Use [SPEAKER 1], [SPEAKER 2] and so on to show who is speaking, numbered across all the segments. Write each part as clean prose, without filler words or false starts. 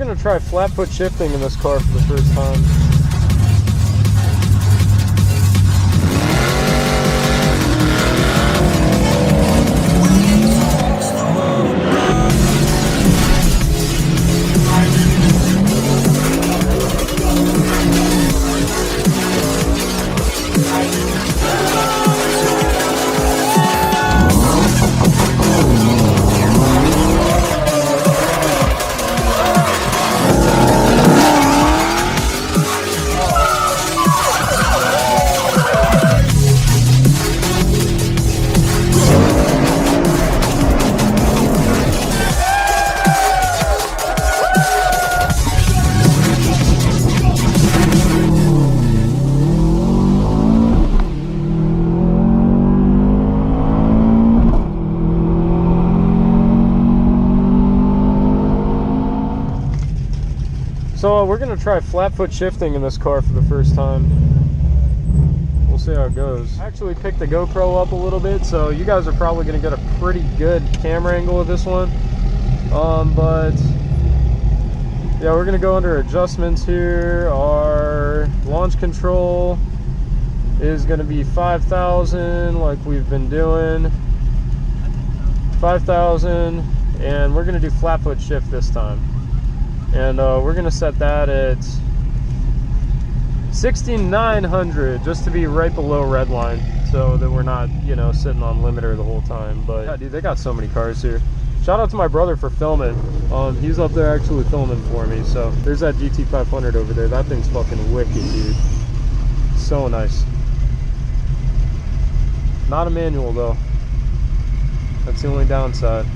[SPEAKER 1] gonna try flat foot shifting in this car for the first time. So we're gonna try flat foot shifting in this car for the first time. We'll see how it goes. I actually picked the GoPro up a little bit, so you guys are probably gonna get a pretty good camera angle of this one. But yeah, we're gonna go under adjustments here. Our launch control is gonna be 5,000 like we've been doing. 5,000, and we're gonna do flat foot shift this time. And we're gonna set that at 6,900 just to be right below red line, so that we're not, you know, sitting on limiter the whole time. But yeah, dude, they got so many cars here. Shout out to my brother for filming. He's up there actually filming for me. So there's that GT500 over there. That thing's fucking wicked, dude. So nice. Not a manual though. That's the only downside.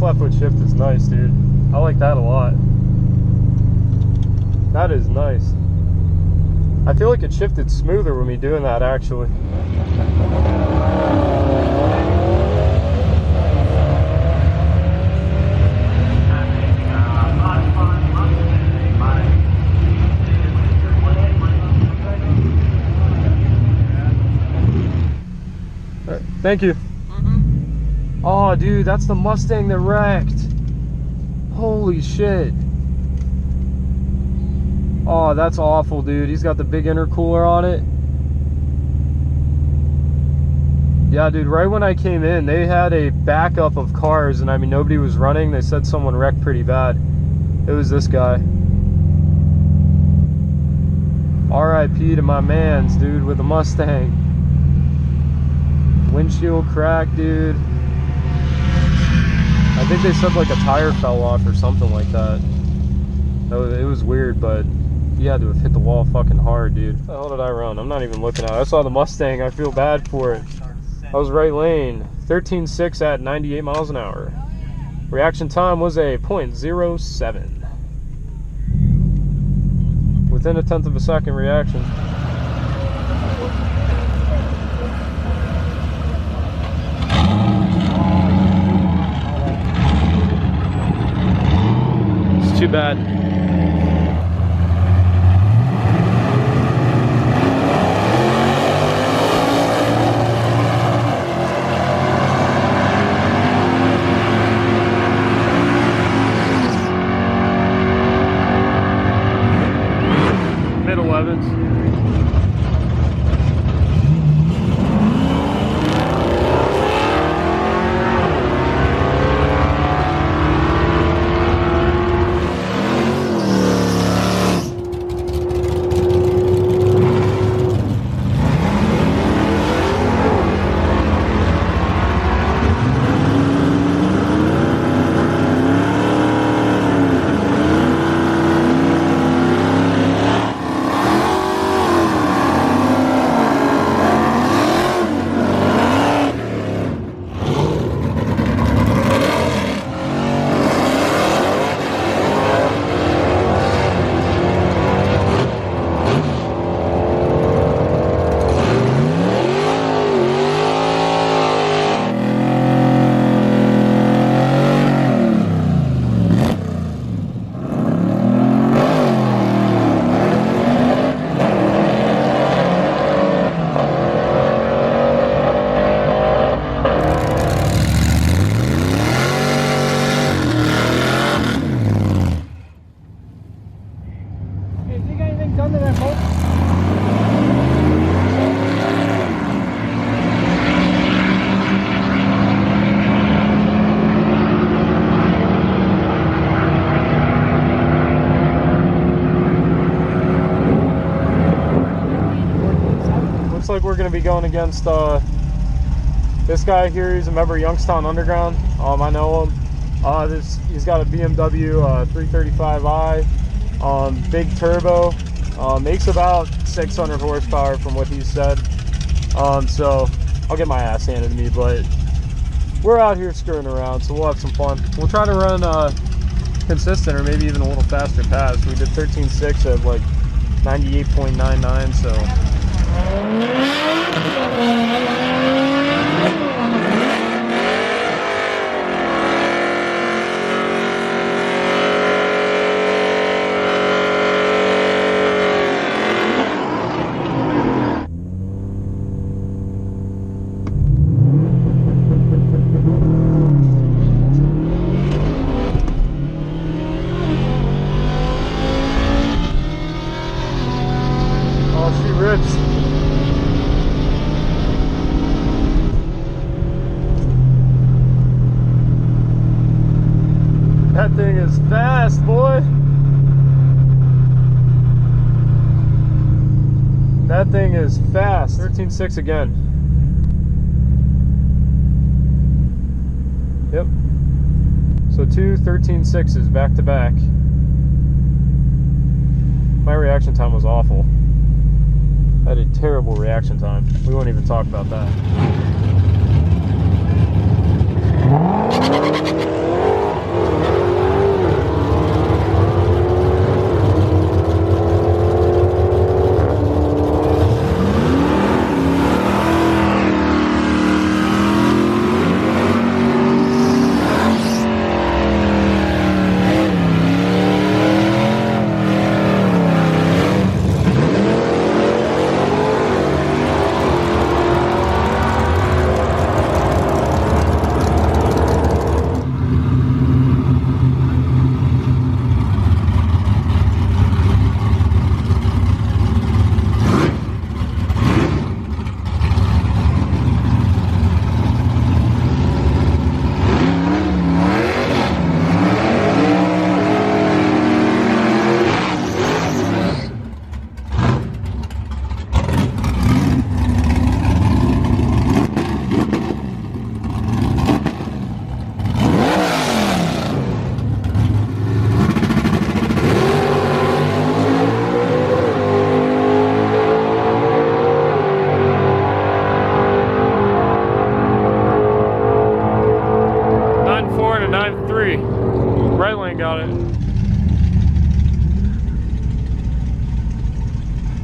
[SPEAKER 1] Flat foot shift is nice, dude. I like that a lot. That is nice. I feel like it shifted smoother when we doing that, actually. All right, thank you. Oh, dude, that's the Mustang that wrecked. Holy shit. Oh, that's awful, dude. He's got the big intercooler on it. Yeah, dude, right when I came in, they had a backup of cars, and I mean, nobody was running. They said someone wrecked pretty bad. It was this guy. RIP to my mans, dude, with a Mustang. Windshield crack, dude. I think they said like a tire fell off or something like that. It was weird, but he had to have hit the wall fucking hard, dude. What the hell did I run? I'm not even looking at it. I saw the Mustang. I feel bad for it. I was right lane. 13.6 at 98 miles an hour. Reaction time was a 0.07. Within a tenth of a second reaction. It's too bad. Looks like we're going to be going against this guy here. He's a member of Youngstown Underground. I know him. He's got a BMW 335i, big turbo, makes about 600 horsepower from what he said. So I'll get my ass handed to me, but we're out here screwing around, so we'll have some fun. We'll try to run consistent or maybe even a little faster pass. We did 13.6 at like 98.99, so. That thing is fast, boy. That thing is fast. 13.6 again. Yep. So 2 13.6s back to back. My reaction time was awful. I had a terrible reaction time. We won't even talk about that.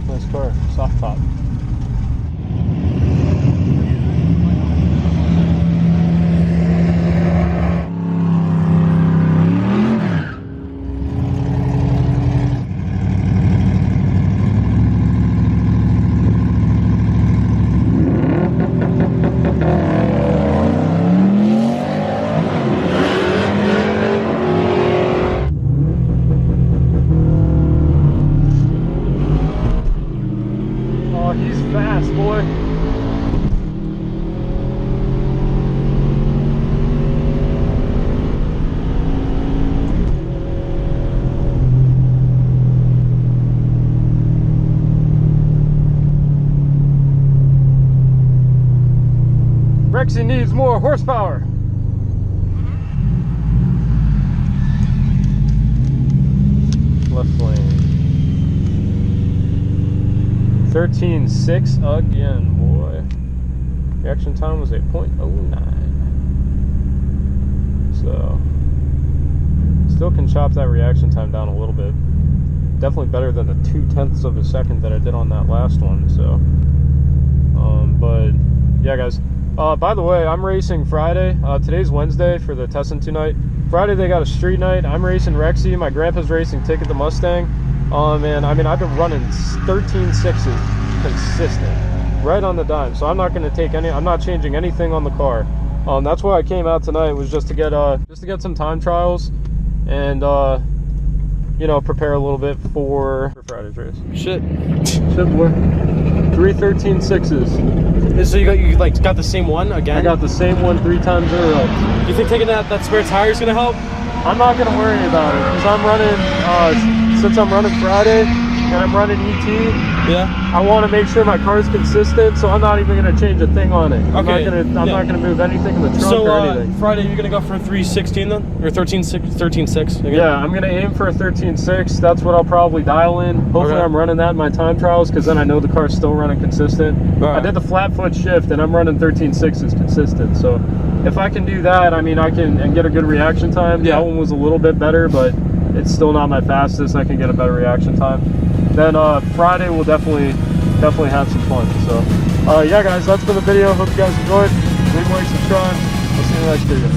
[SPEAKER 1] Nice car, soft top. Oh, he's fast, boy. Rexy needs more horsepower. Left lane. 13.6 again, boy. Reaction time was a 0.09. So, still can chop that reaction time down a little bit. Definitely better than the 0.2 of a second that I did on that last one. So, but yeah, guys. By the way, I'm racing Friday. Today's Wednesday for the Tessin 2 night. Friday they got a street night. I'm racing Rexy. My grandpa's racing Ticket the Mustang. And I mean, I've been running 13.6s consistent, right on the dime. So I'm not going to take any. I'm not changing anything on the car. That's why I came out tonight, was just to get some time trials, and you know, prepare a little bit for Friday's race. Shit, boy. 3 13.6s.
[SPEAKER 2] So you got the same one again?
[SPEAKER 1] I got the same one 3 times in a row.
[SPEAKER 2] You think taking that spare tire is gonna help?
[SPEAKER 1] I'm not gonna worry about it, because I'm running since I'm running Friday and I'm running ET.
[SPEAKER 2] Yeah.
[SPEAKER 1] I want to make sure my car's consistent, so I'm not even gonna change a thing on it. I'm
[SPEAKER 2] Okay.
[SPEAKER 1] not gonna move anything in the trunk
[SPEAKER 2] So
[SPEAKER 1] or anything.
[SPEAKER 2] Friday you're gonna go for 3.16 then, or 13.6 again?
[SPEAKER 1] Yeah, I'm gonna aim for a 13.6. That's what I'll probably dial in. Hopefully,
[SPEAKER 2] Okay.
[SPEAKER 1] I'm running that in my time trials, because then I know the car's still running consistent.
[SPEAKER 2] Right.
[SPEAKER 1] I did the flat foot shift, and I'm running 13.6s consistent. So if I can do that, I mean, I can and get a good reaction time.
[SPEAKER 2] Yeah.
[SPEAKER 1] That one was a little bit better, but it's still not my fastest. I can get a better reaction time. Then Friday we'll definitely have some fun. So yeah, guys, that's been the video. Hope you guys enjoyed. Leave a like, subscribe. We'll see you in the next video.